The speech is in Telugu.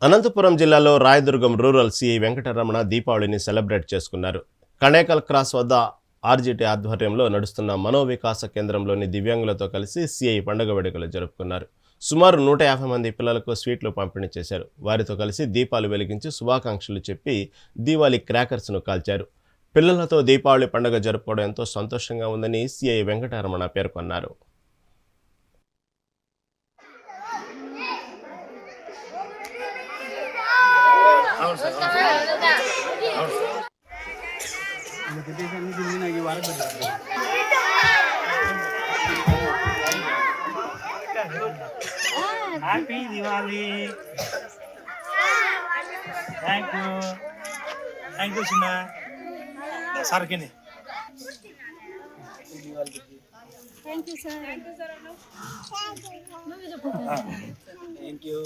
అనంతపురం జిల్లాలో రాయదుర్గం రూరల్ సిఐ వెంకటరమణ దీపావళిని సెలబ్రేట్ చేసుకున్నారు. కణేకల్ క్రాస్ వద్ద ఆర్జీటీ ఆధ్వర్యంలో నడుస్తున్న మనోవికాస కేంద్రంలోని దివ్యాంగులతో కలిసి సిఐ పండుగ వేడుకలు జరుపుకున్నారు. సుమారు 150 మంది పిల్లలకు స్వీట్లు పంపిణీ చేశారు. వారితో కలిసి దీపాలు వెలిగించి శుభాకాంక్షలు చెప్పి దీవాళీ క్రాకర్స్ను కాల్చారు. పిల్లలతో దీపావళి పండుగ జరుపుకోవడం ఎంతో సంతోషంగా ఉందని సిఐ వెంకటరమణ పేర్కొన్నారు. హ్యాపీ దివాళీ. థ్యాంక్ యూ చిన్న సార్కి. Thank you sir. Thank you.